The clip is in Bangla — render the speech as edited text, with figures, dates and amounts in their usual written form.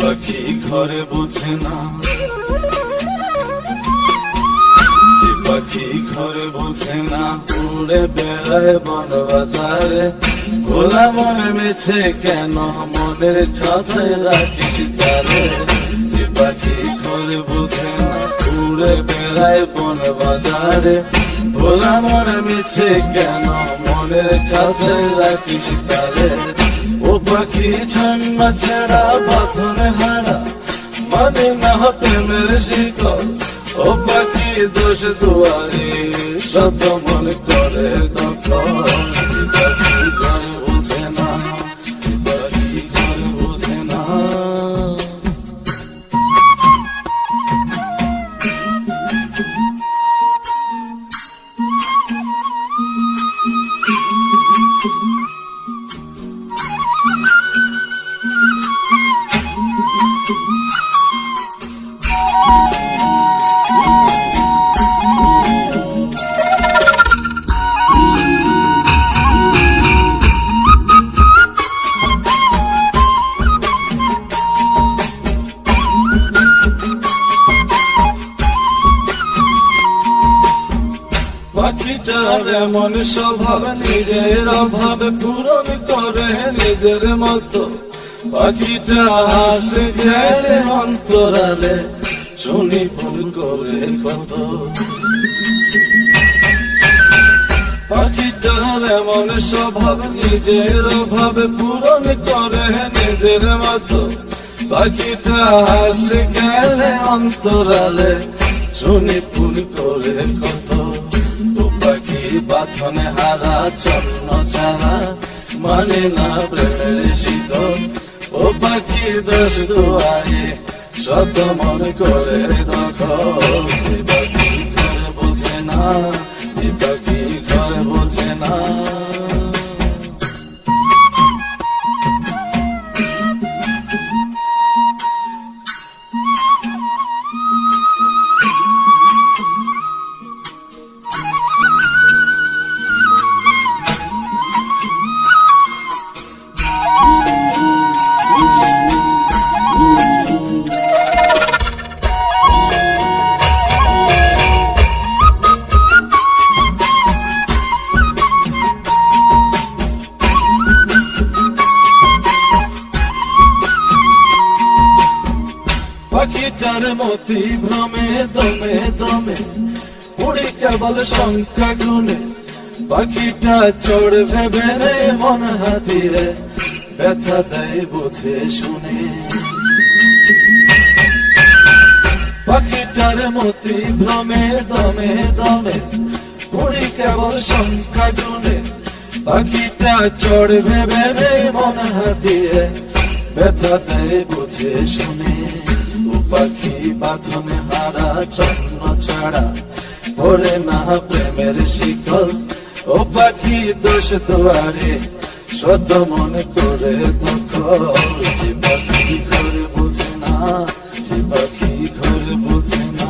পাখি ঘরে বোঝে না, যে পাখি ঘরে বোঝে না, উড়ে বেড়ায় বন বাজারে। খোলা মনে মেছে কেন মনের খাঁচায় রাখিস তারে। যে পাখি ঘরে বোঝে না, উড়ে বেড়ায় বন বাজারে। খোলা মনে মেছে কেন মনের খাঁচায় রাখিস তারে। ও পাখি ছন্না ছেড়া বাঁধনে হারা, মানে না প্রেমের শিকল। ও পাখি দোষ দুয়ারে, শত মন করে দখল। পাখি ঘরে বোঝে না, পাখি ঘরে বোঝে না। পাখিটার এমন স্বভাব, নিজের অভাব পূরণ করে নিজের মতো। পাখিটা হাসে খেলে অন্তরালে, শুনি ফোন করে কত। পাখিটার এমন স্বভাব, নিজের অভাব পূরণ করে নিজের মতো। পাখিটা হাসে খেলে অন্তরালে, শুনি ফোন করে কত। পাখি বাঁধনে হারা, ছন্ন ছাড়া, মানে না প্রেমের শিকল। ও পাখি দোষ দুয়ারে, শত মন করে দখল। যে পাখি ঘরে বোঝে না, যে পাখি ঘরে বোঝে না। পাখিটার মতি ভ্রমে দমে দমে, উড়ে কেবল সংখ্যা গুনে। পাখিটা চড় ভেবে রে মন হাতিরে, ব্যথা দেয় বুঝে শুনে। পাখিটার মতি ভ্রমে দমে দমে, উড়ে কেবল সংখ্যা গুনে। পাখিটা চড় ভেবে রে মন হাতিরে, ব্যথা দেয় বুঝে শুনে। পাখি বাঁধনে হারা, ছন্ন ছাড়া, ভরে না প্রেমের শিকল। ও পাখি দোষ দুয়ারে, শত মন করে দখল। যে পাখি ঘরে বোঝে না, যে পাখি ঘরে বোঝে না।